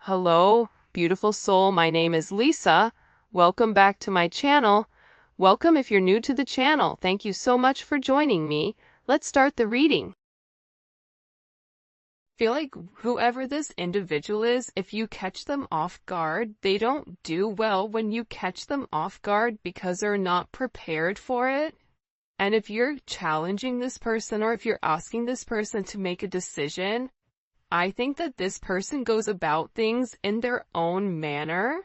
Hello, beautiful soul. My name is Lisa. Welcome back to my channel. Welcome if you're new to the channel. Thank you so much for joining me. Let's start the reading. Feel like whoever this individual is, if you catch them off guard, they don't do well when you catch them off guard because they're not prepared for it. And if you're challenging this person or if you're asking this person to make a decision, I think that this person goes about things in their own manner,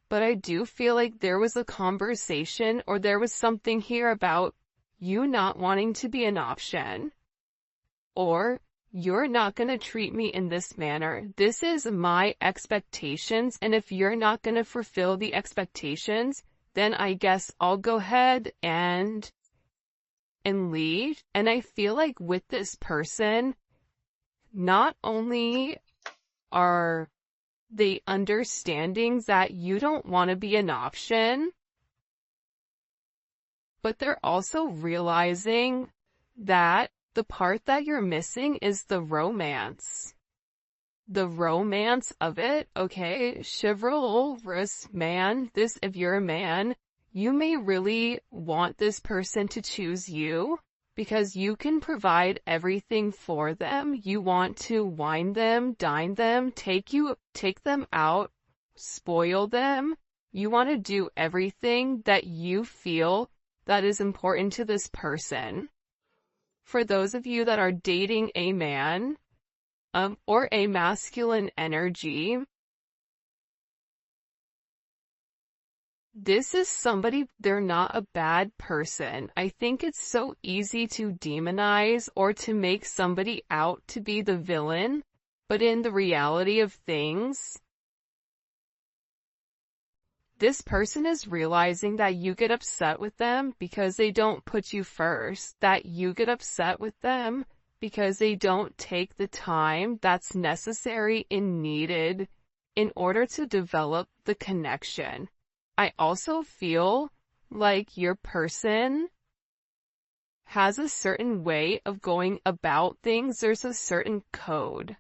but I do feel like there was a conversation or there was something here about you not wanting to be an option, or you're not going to treat me in this manner. This is my expectations, and if you're not going to fulfill the expectations, then I guess I'll go ahead and leave. And I feel like with this person, not only are they understanding that you don't want to be an option, but they're also realizing that the part that you're missing is the romance. The romance of it, okay? Chivalrous man, if you're a man, you may really want this person to choose you, because you can provide everything for them. You want to wine them, dine them, take them out, spoil them. You want to do everything that you feel that is important to this person. For those of you that are dating a man, or a masculine energy, this is somebody, they're not a bad person. I think it's so easy to demonize or to make somebody out to be the villain, but in the reality of things, this person is realizing that you get upset with them because they don't put you first, that you get upset with them because they don't take the time that's necessary and needed in order to develop the connection. I also feel like your person has a certain way of going about things. There's a certain code.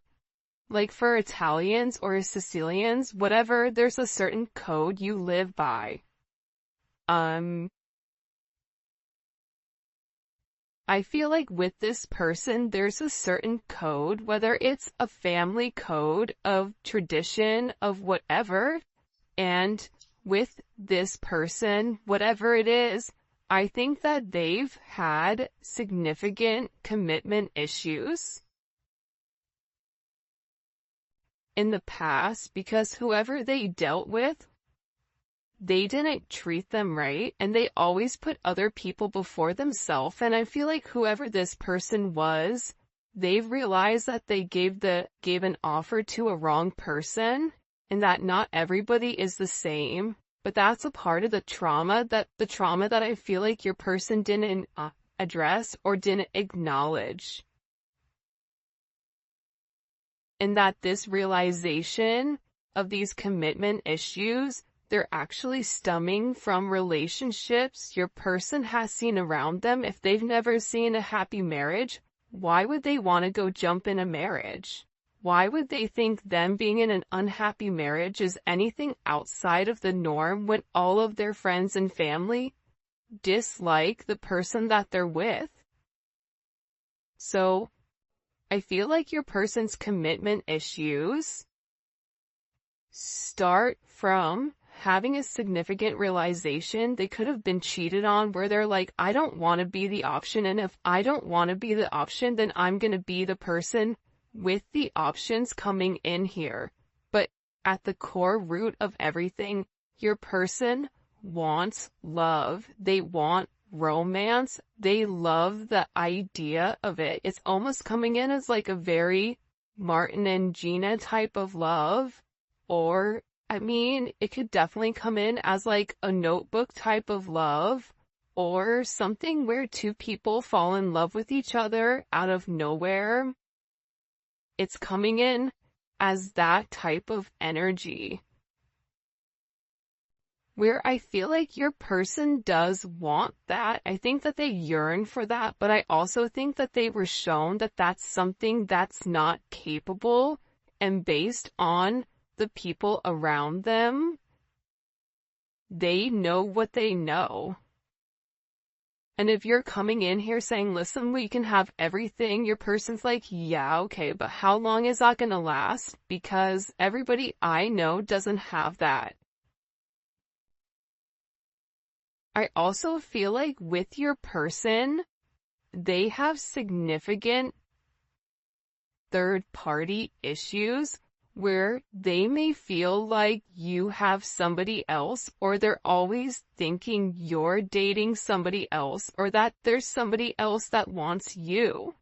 Like for Italians or Sicilians, whatever, there's a certain code you live by. I feel like with this person, there's a certain code, whether it's a family code of tradition of whatever, and with this person, whatever it is, I think that they've had significant commitment issues in the past because whoever they dealt with, they didn't treat them right, and they always put other people before themselves. And I feel like whoever this person was, they've realized that they gave an offer to a wrong person, and that not everybody is the same, but that's a part of the trauma that I feel like your person didn't address or didn't acknowledge. And that this realization of these commitment issues, they're actually stemming from relationships your person has seen around them. If they've never seen a happy marriage, why would they want to go jump in a marriage? Why would they think them being in an unhappy marriage is anything outside of the norm when all of their friends and family dislike the person that they're with? So, I feel like your person's commitment issues start from having a significant realization they could have been cheated on, where they're like, I don't want to be the option, and if I don't want to be the option, then I'm going to be the person with the options coming in here. But at the core root of everything, your person wants love. They want romance. They love the idea of it. It's almost coming in as like a very Martin and Gina type of love, or I mean, it could definitely come in as like a Notebook type of love, or something where two people fall in love with each other out of nowhere. It's coming in as that type of energy, where I feel like your person does want that. I think that they yearn for that, but I also think that they were shown that that's something that's not capable, and based on the people around them, they know what they know. And if you're coming in here saying, listen, we can have everything, your person's like, yeah, okay, but how long is that gonna last? Because everybody I know doesn't have that. I also feel like with your person, they have significant third-party issues where they may feel like you have somebody else, or they're always thinking you're dating somebody else, or that there's somebody else that wants you.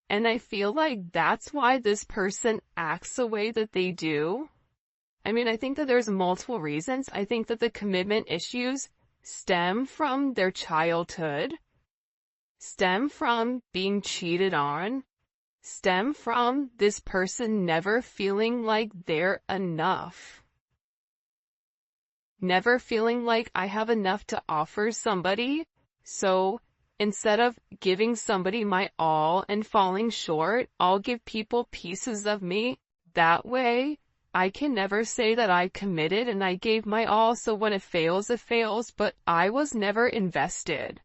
And I feel like that's why this person acts the way that they do. I mean, I think that there's multiple reasons. I think that the commitment issues stem from their childhood, stem from being cheated on, stem from this person never feeling like they're enough. Never feeling like I have enough to offer somebody, so instead of giving somebody my all and falling short, I'll give people pieces of me. That way, I can never say that I committed and I gave my all, so when it fails, but I was never invested.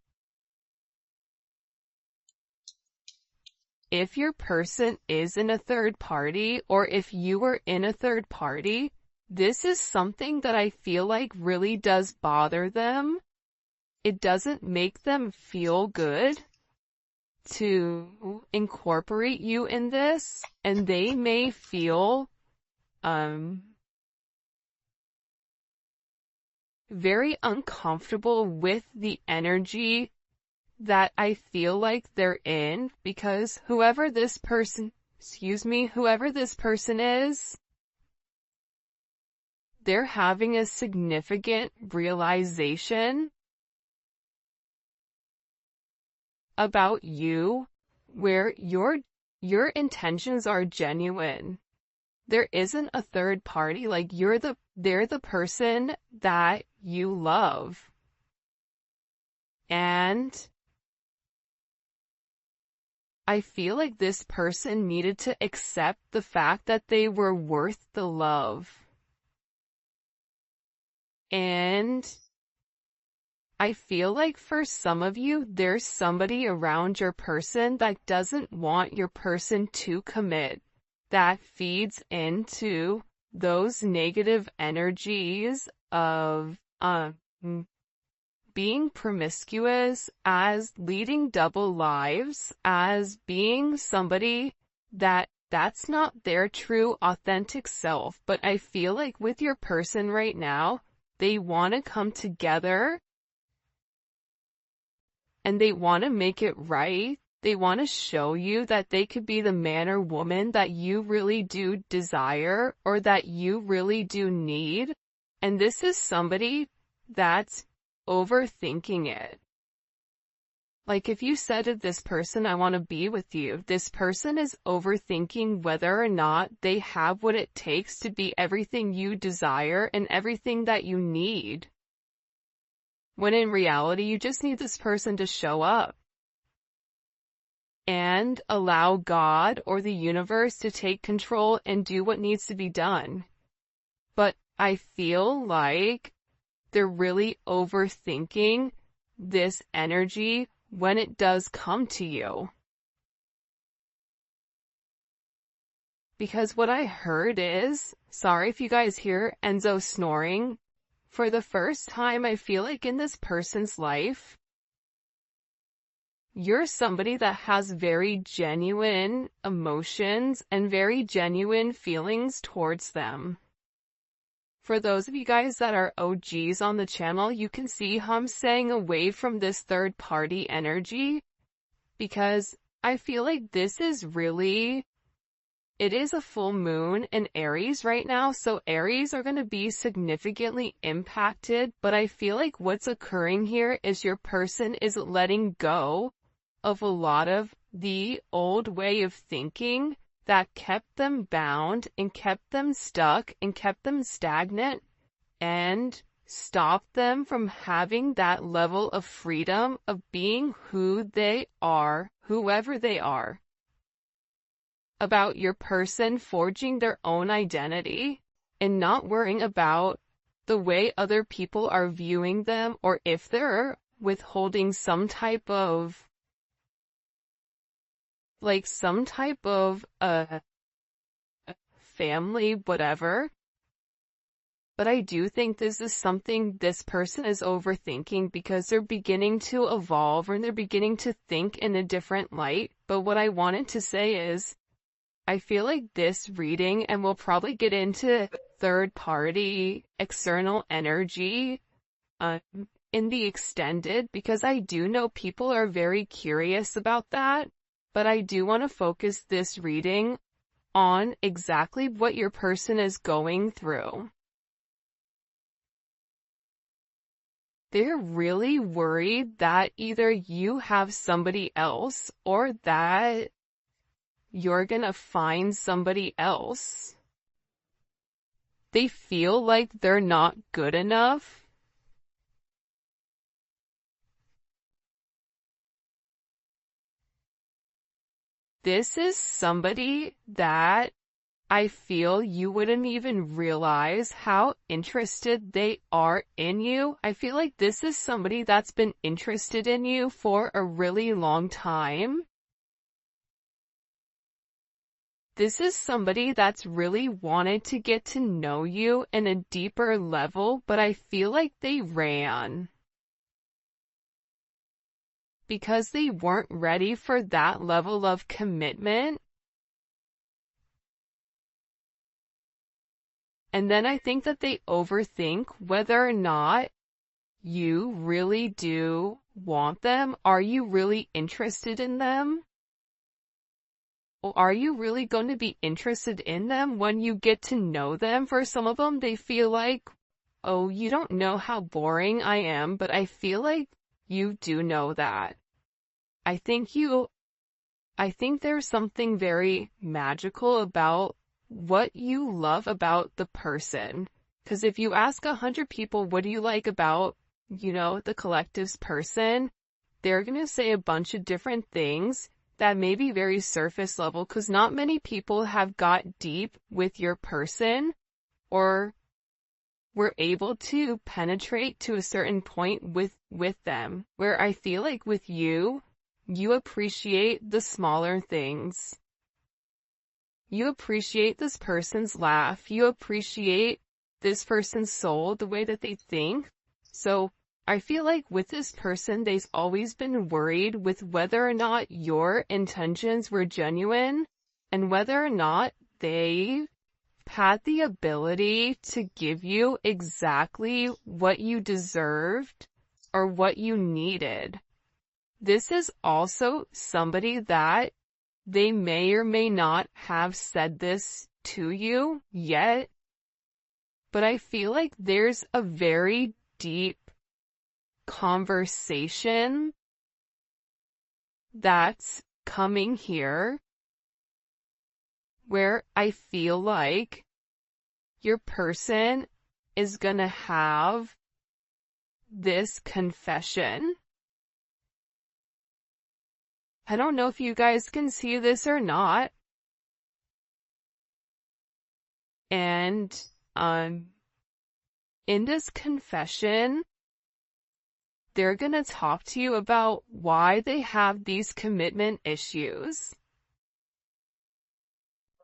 If your person is in a third party, or if you were in a third party, this is something that I feel like really does bother them. It doesn't make them feel good to incorporate you in this, and they may feel very uncomfortable with the energy that I feel like they're in, because whoever this person is, they're having a significant realization about you where your intentions are genuine. There isn't a third party, like they're the person that you love. And I feel like this person needed to accept the fact that they were worth the love. And I feel like for some of you, there's somebody around your person that doesn't want your person to commit, that feeds into those negative energies of being promiscuous, as leading double lives, as being somebody that's not their true authentic self. But I feel like with your person right now, they want to come together and they want to make it right. They want to show you that they could be the man or woman that you really do desire, or that you really do need. And this is somebody that's overthinking it. Like if you said to this person, I want to be with you, this person is overthinking whether or not they have what it takes to be everything you desire and everything that you need. When in reality, you just need this person to show up and allow God or the universe to take control and do what needs to be done. But I feel like they're really overthinking this energy when it does come to you. Because what I heard is, sorry if you guys hear Enzo snoring, for the first time I feel like in this person's life, you're somebody that has very genuine emotions and very genuine feelings towards them. For those of you guys that are OGs on the channel, you can see how I'm staying away from this third party energy, because I feel like this is really, it is a full moon in Aries right now, so Aries are going to be significantly impacted, but I feel like what's occurring here is your person is letting go of a lot of the old way of thinking that kept them bound and kept them stuck and kept them stagnant and stopped them from having that level of freedom of being who they are, whoever they are. about your person forging their own identity and not worrying about the way other people are viewing them, or if they're withholding some type of family, whatever. But I do think this is something this person is overthinking because they're beginning to evolve and they're beginning to think in a different light. But what I wanted to say is, I feel like this reading, and we'll probably get into third party, external energy, in the extended, because I do know people are very curious about that. But I do want to focus this reading on exactly what your person is going through. They're really worried that either you have somebody else or that you're gonna find somebody else. They feel like they're not good enough. This is somebody that I feel you wouldn't even realize how interested they are in you. I feel like this is somebody that's been interested in you for a really long time. This is somebody that's really wanted to get to know you in a deeper level, but I feel like they ran because they weren't ready for that level of commitment. And then I think that they overthink whether or not you really do want them. Are you really interested in them? Or are you really going to be interested in them when you get to know them? For some of them, they feel like, oh, you don't know how boring I am, but I feel like you do know that. I think there's something very magical about what you love about the person. Because if you ask 100 people, what do you like about, the collective's person, they're going to say a bunch of different things that may be very surface level, because not many people have got deep with your person or were able to penetrate to a certain point with them. Where I feel like with you, you appreciate the smaller things. You appreciate this person's laugh. You appreciate this person's soul, the way that they think. So I feel like with this person, they've always been worried with whether or not your intentions were genuine and whether or not they had the ability to give you exactly what you deserved or what you needed. This is also somebody that they may or may not have said this to you yet, but I feel like there's a very deep conversation that's coming here where I feel like your person is gonna have this confession. I don't know if you guys can see this or not. And, in this confession, they're gonna talk to you about why they have these commitment issues.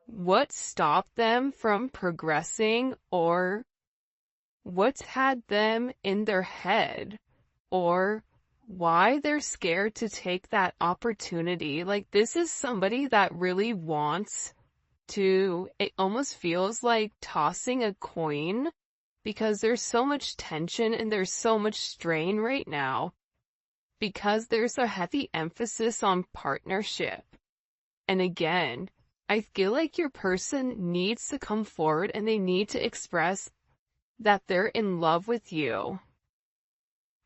What stopped them from progressing, or what's had them in their head, or why they're scared to take that opportunity. Like, this is somebody that really wants to, it almost feels like tossing a coin because there's so much tension and there's so much strain right now because there's a heavy emphasis on partnership. And again, I feel like your person needs to come forward and they need to express that they're in love with you.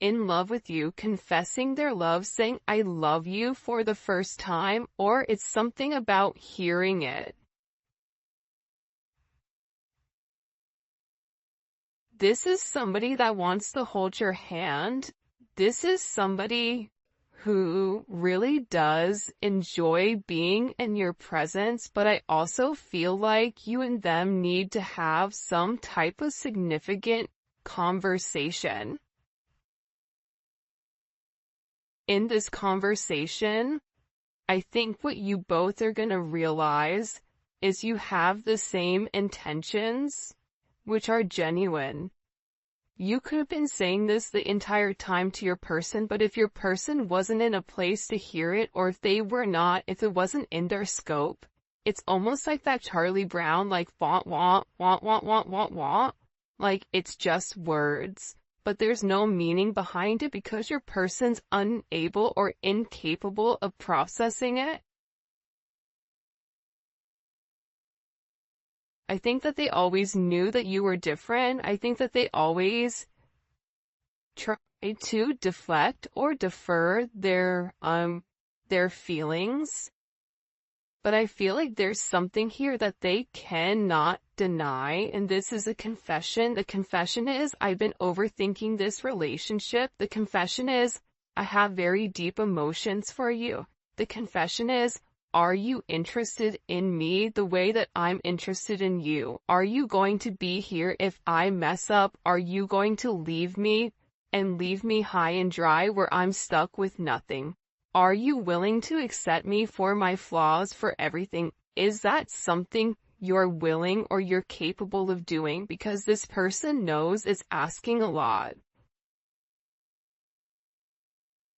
In love with you, confessing their love, saying, I love you for the first time, or it's something about hearing it. This is somebody that wants to hold your hand. This is somebody who really does enjoy being in your presence, but I also feel like you and them need to have some type of significant conversation. In this conversation, I think what you both are going to realize is you have the same intentions, which are genuine. You could have been saying this the entire time to your person, but if your person wasn't in a place to hear it, or if it wasn't in their scope, it's almost like that Charlie Brown, like, want, like, it's just words, but there's no meaning behind it because your person's unable or incapable of processing it. I think that they always knew that you were different. I think that they always tried to deflect or defer their feelings. But I feel like there's something here that they cannot deny, and this is a confession. The confession is, I've been overthinking this relationship. The confession is, I have very deep emotions for you. The confession is, are you interested in me the way that I'm interested in you? Are you going to be here if I mess up? Are you going to leave me and leave me high and dry where I'm stuck with nothing? Are you willing to accept me for my flaws, for everything? Is that something you're willing or you're capable of doing? Because this person knows it's asking a lot.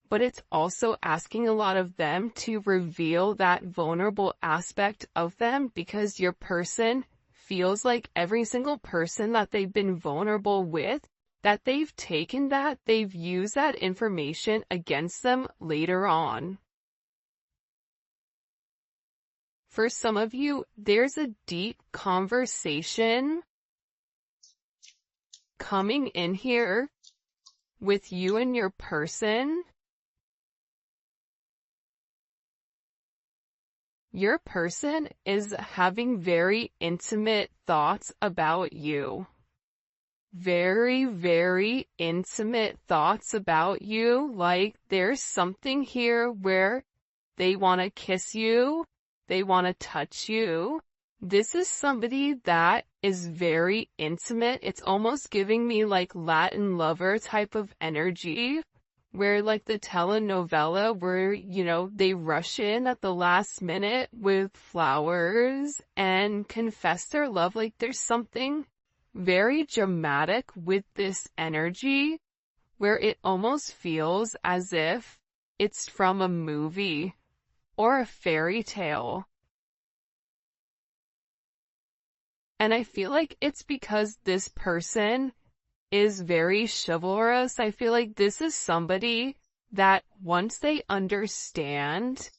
But it's also asking a lot of them to reveal that vulnerable aspect of them, because your person feels like every single person that they've been vulnerable with, that they've used that information against them later on. For some of you, there's a deep conversation coming in here with you and your person. Your person is having very intimate thoughts about you. Very, very intimate thoughts about you. Like, there's something here where they want to kiss you. They want to touch you. This is somebody that is very intimate. It's almost giving me like Latin lover type of energy, where like the telenovela where, they rush in at the last minute with flowers and confess their love. Like, there's something very dramatic with this energy where it almost feels as if it's from a movie or a fairy tale. And I feel like it's because this person is very chivalrous. I feel like this is somebody that once they understand,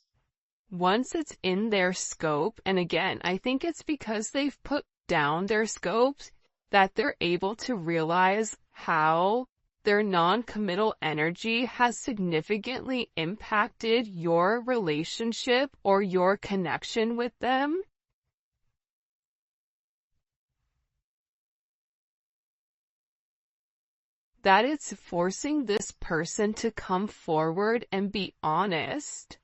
once it's in their scope, and again, I think it's because they've put down their scopes, that they're able to realize how their non-committal energy has significantly impacted your relationship or your connection with them. That it's forcing this person to come forward and be honest.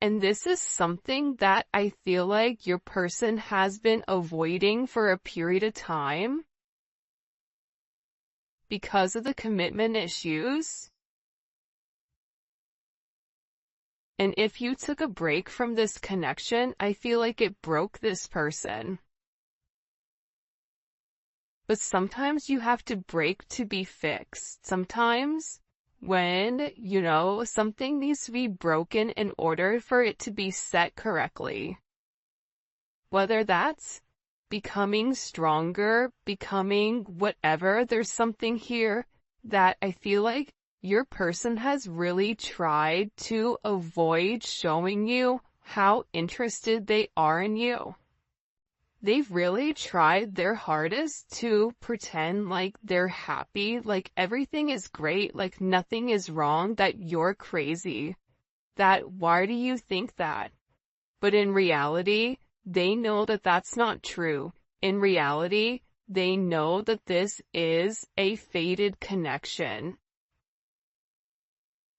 And this is something that I feel like your person has been avoiding for a period of time because of the commitment issues. And if you took a break from this connection, I feel like it broke this person. But sometimes you have to break to be fixed. Sometimes when, something needs to be broken in order for it to be set correctly. Whether that's becoming stronger, becoming whatever, there's something here that I feel like your person has really tried to avoid showing you how interested they are in you. They've really tried their hardest to pretend like they're happy, like everything is great, like nothing is wrong, that you're crazy. That why do you think that? But in reality, they know that that's not true. In reality, they know that this is a fated connection.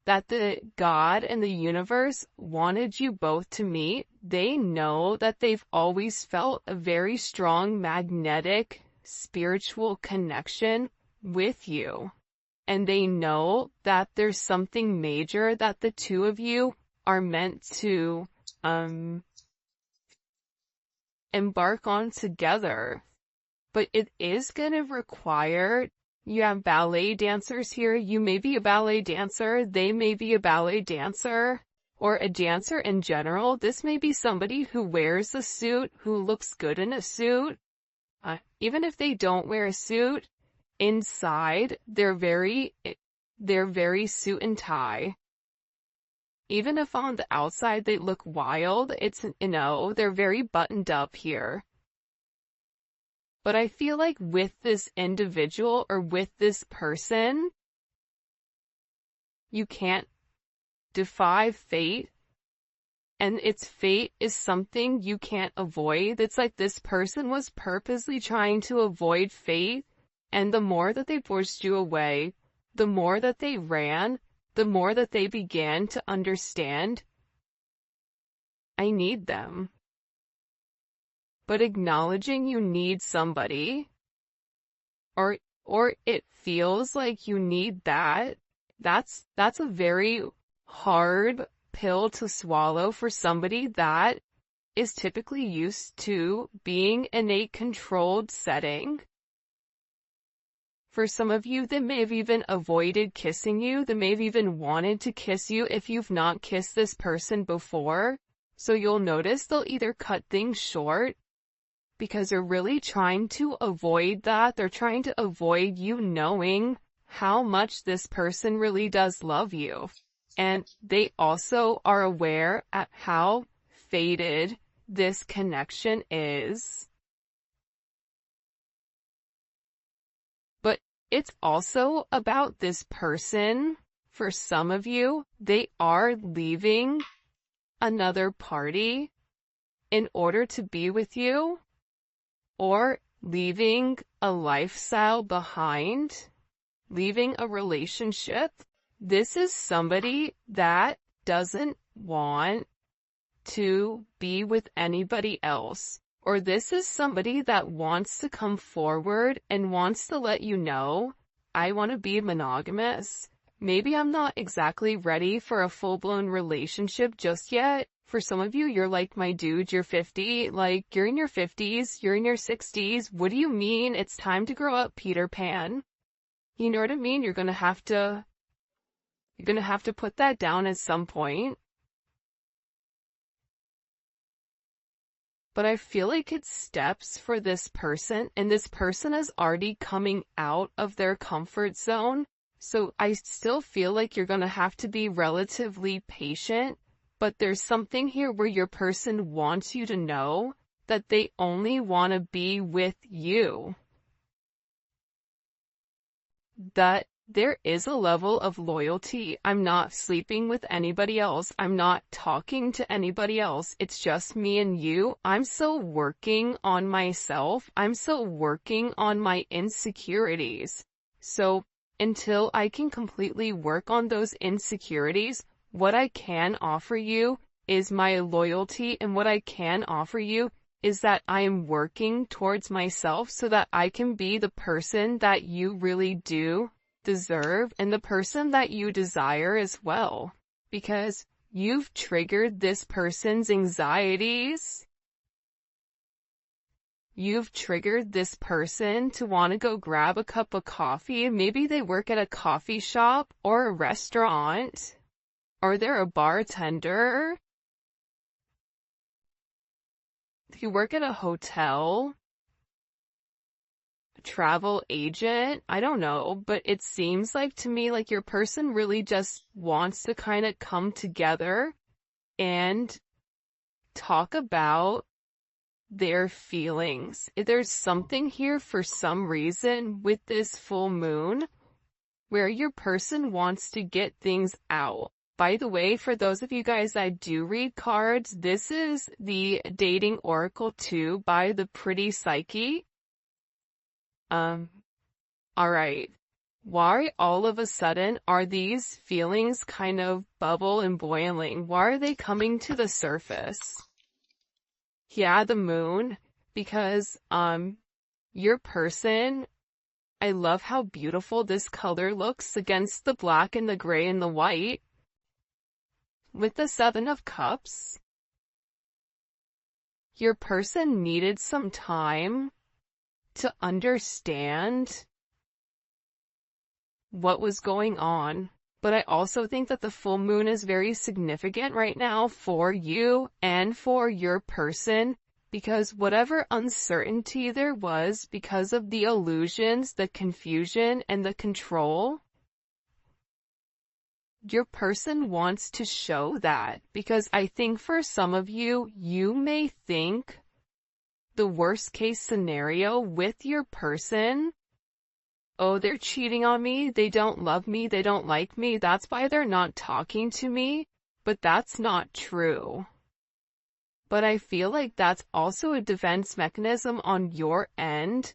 that the God and the universe wanted you both to meet. They know that they've always felt a very strong magnetic spiritual connection with you. And they know that there's something major that the two of you are meant to embark on together. But it is going to require, you have ballet dancers here, you may be a ballet dancer, they may be a ballet dancer, or a dancer in general. This may be somebody who wears a suit, who looks good in a suit. Even if they don't wear a suit, inside, they're very suit and tie. Even if on the outside they look wild, they're very buttoned up here. But I feel like with this individual or with this person, you can't defy fate. And its fate is something you can't avoid. It's like this person was purposely trying to avoid fate. And the more that they pushed you away, the more that they ran, the more that they began to understand, I need them. But acknowledging you need somebody, or it feels like you need that's a very hard pill to swallow for somebody that is typically used to being in a controlled setting. For some of you, they may have even avoided kissing you. They may have even wanted to kiss you if you've not kissed this person before. So you'll notice they'll either cut things short because they're really trying to avoid that. They're trying to avoid you knowing how much this person really does love you. And they also are aware at how faded this connection is. But it's also about this person. For some of you, they are leaving another party in order to be with you, or leaving a lifestyle behind, leaving a relationship. This is somebody that doesn't want to be with anybody else. Or this is somebody that wants to come forward and wants to let you know, I want to be monogamous. Maybe I'm not exactly ready for a full-blown relationship just yet. For some of you, you're like, my dude, you're 50, like, you're in your 50s, you're in your 60s. What do you mean it's time to grow up, Peter Pan? You know what I mean? You're gonna have to put that down at some point. But I feel like it's steps for this person, and this person is already coming out of their comfort zone. So I still feel like you're gonna have to be relatively patient, but there's something here where your person wants you to know that they only want to be with you. That there is a level of loyalty. I'm not sleeping with anybody else. I'm not talking to anybody else. It's just me and you. I'm still working on myself. I'm still working on my insecurities. So until I can completely work on those insecurities, what I can offer you is my loyalty, and what I can offer you is that I am working towards myself so that I can be the person that you really do deserve and the person that you desire as well. Because you've triggered this person's anxieties. You've triggered this person to want to go grab a cup of coffee. Maybe they work at a coffee shop or a restaurant. Or they're a bartender. You work at a hotel, a travel agent, I don't know, but it seems like to me like your person really just wants to kind of come together and talk about their feelings. There's something here for some reason with this full moon where your person wants to get things out. By the way, for those of you guys that do read cards, this is the Dating Oracle 2 by the Pretty Psyche. Alright. Why all of a sudden are these feelings kind of bubble and boiling? Why are they coming to the surface? Yeah, the moon, because, your person, I love how beautiful this color looks against the black and the gray and the white. With the Seven of Cups, your person needed some time to understand what was going on. But I also think that the full moon is very significant right now for you and for your person, because whatever uncertainty there was because of the illusions, the confusion, and the control, your person wants to show that, because I think for some of you, you may think the worst case scenario with your person, oh, they're cheating on me, they don't love me, they don't like me, that's why they're not talking to me, but that's not true. But I feel like that's also a defense mechanism on your end,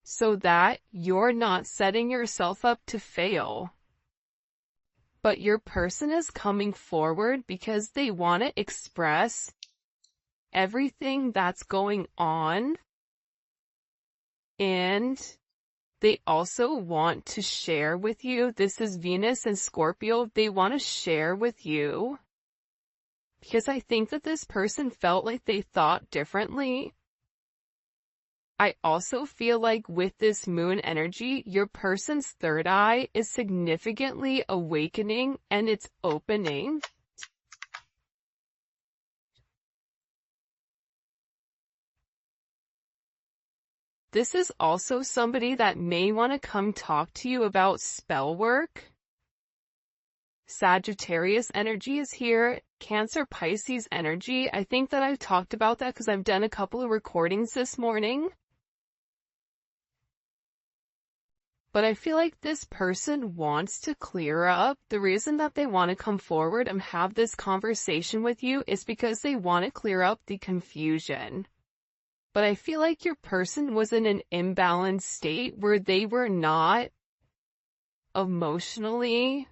so that you're not setting yourself up to fail. But your person is coming forward because they want to express everything that's going on, and they also want to share with you. This is Venus and Scorpio. They want to share with you because I think that this person felt like they thought differently. I also feel like with this moon energy, your person's third eye is significantly awakening and it's opening. This is also somebody that may want to come talk to you about spell work. Sagittarius energy is here. Cancer, Pisces energy. I think that I've talked about that because I've done a couple of recordings this morning. But I feel like this person wants to clear up. The reason that they want to come forward and have this conversation with you is because they want to clear up the confusion. But I feel like your person was in an imbalanced state where they were not emotionally,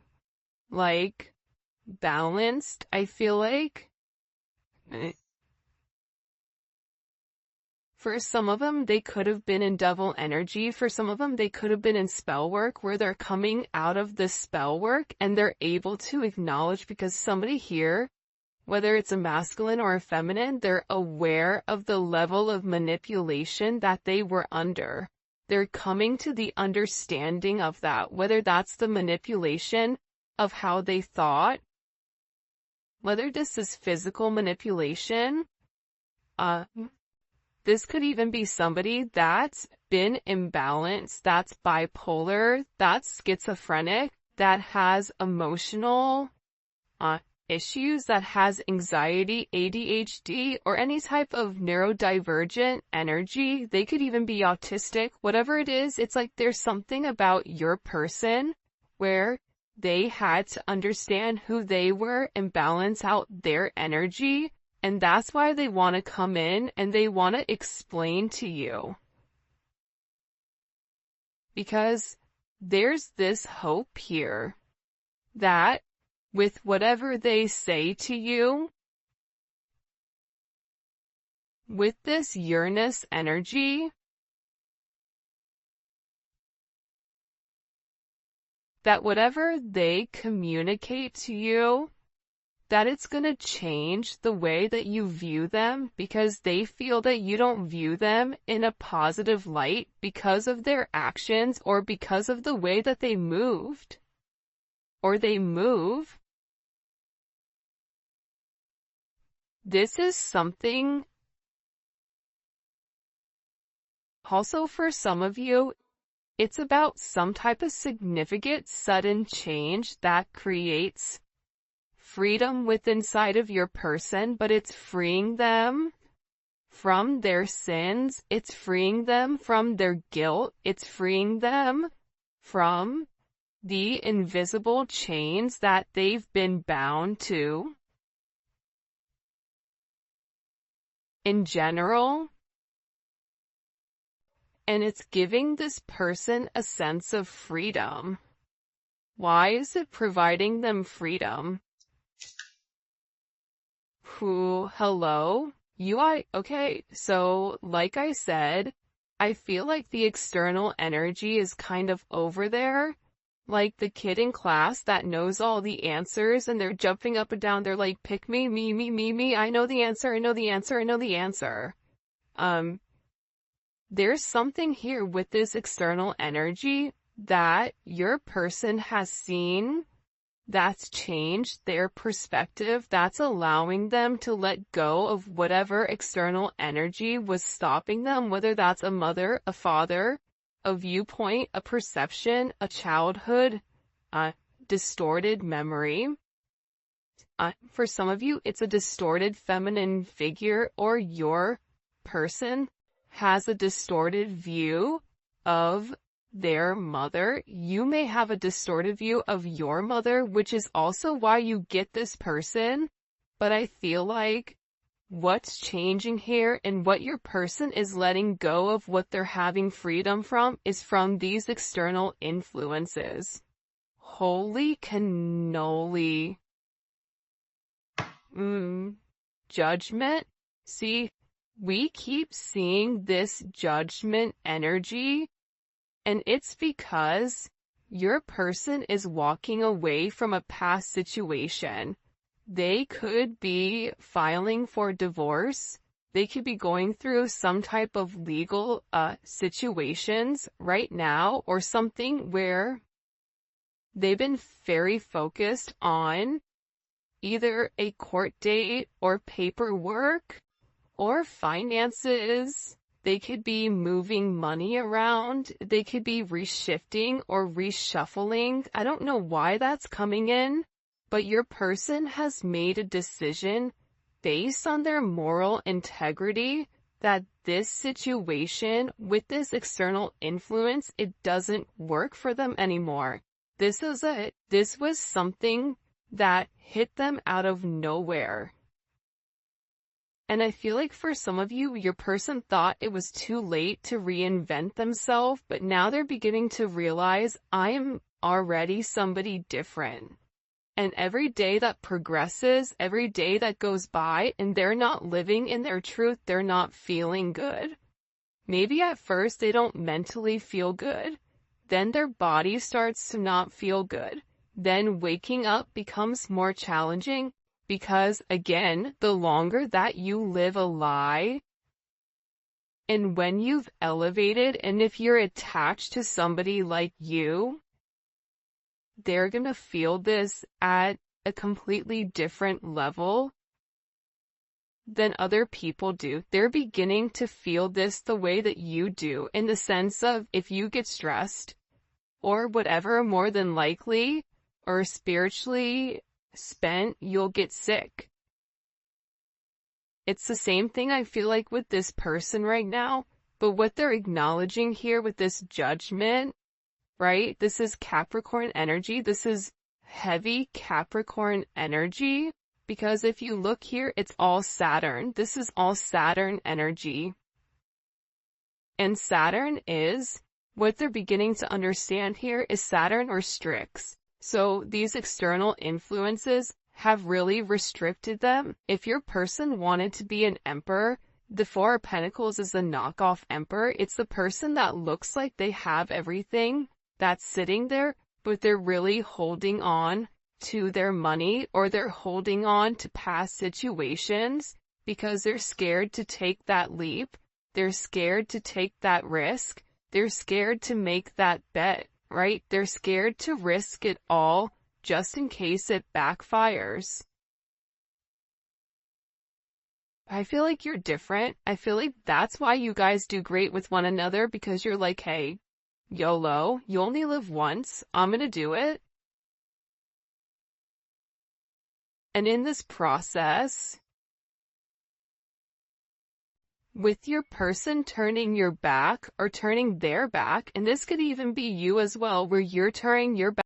balanced, I feel like. For some of them, they could have been in devil energy. For some of them, they could have been in spell work where they're coming out of the spell work and they're able to acknowledge, because somebody here, whether it's a masculine or a feminine, they're aware of the level of manipulation that they were under. They're coming to the understanding of that, whether that's the manipulation of how they thought, whether this is physical manipulation, this could even be somebody that's been imbalanced, that's bipolar, that's schizophrenic, that has emotional issues, that has anxiety, ADHD, or any type of neurodivergent energy. They could even be autistic. Whatever it is, it's like there's something about your person where they had to understand who they were and balance out their energy. And that's why they want to come in and they want to explain to you. Because there's this hope here that with whatever they say to you, with this Uranus energy, that whatever they communicate to you, that it's going to change the way that you view them, because they feel that you don't view them in a positive light because of their actions or because of the way that they moved or they move. This is something also for some of you. It's about some type of significant sudden change that creates freedom within inside of your person, but it's freeing them from their sins, it's freeing them from their guilt, it's freeing them from the invisible chains that they've been bound to. In general, and it's giving this person a sense of freedom. Why is it providing them freedom? Hello? Okay, so like I said, I feel like the external energy is kind of over there. Like the kid in class that knows all the answers and they're jumping up and down. They're like, pick me, me. I know the answer. I know the answer. I know the answer. There's something here with this external energy that your person has seen that's changed their perspective, that's allowing them to let go of whatever external energy was stopping them, whether that's a mother, a father, a viewpoint, a perception, a childhood, a distorted memory. For some of you, it's a distorted feminine figure, or your person has a distorted view of their mother. You may have a distorted view of your mother, which is also why you get this person. But I feel like what's changing here and what your person is letting go of, what they're having freedom from, is from these external influences. Holy cannoli. Judgment. See, we keep seeing this judgment energy, and it's because your person is walking away from a past situation. They could be filing for divorce. They could be going through some type of legal situations right now, or something where they've been very focused on either a court date or paperwork or finances. They could be moving money around. They could be reshifting or reshuffling. I don't know why that's coming in, but your person has made a decision based on their moral integrity that this situation with this external influence, it doesn't work for them anymore. This was something that hit them out of nowhere. And I feel like for some of you, your person thought it was too late to reinvent themselves, but now they're beginning to realize, I am already somebody different. And every day that progresses, every day that goes by, and they're not living in their truth, they're not feeling good. Maybe at first they don't mentally feel good. Then their body starts to not feel good. Then waking up becomes more challenging. Because, again, the longer that you live a lie, and when you've elevated, and if you're attached to somebody like you, they're gonna feel this at a completely different level than other people do. They're beginning to feel this the way that you do, in the sense of, if you get stressed, or whatever, more than likely, or spiritually spent, you'll get sick. It's the same thing I feel like with this person right now, but what they're acknowledging here with this judgment, right? This is Capricorn energy. This is heavy Capricorn energy, because if you look here, it's all Saturn. This is all Saturn energy. And Saturn is, what they're beginning to understand here is Saturn or Strix. So these external influences have really restricted them. If your person wanted to be an emperor, the Four of Pentacles is a knockoff emperor. It's the person that looks like they have everything that's sitting there, but they're really holding on to their money, or they're holding on to past situations because they're scared to take that leap. They're scared to take that risk. They're scared to make that bet. Right? They're scared to risk it all just in case it backfires. I feel like you're different. I feel like that's why you guys do great with one another, because you're like, hey, YOLO, you only live once. I'm gonna do it. And in this process, with your person turning your back or turning their back, and this could even be you as well, where you're turning your back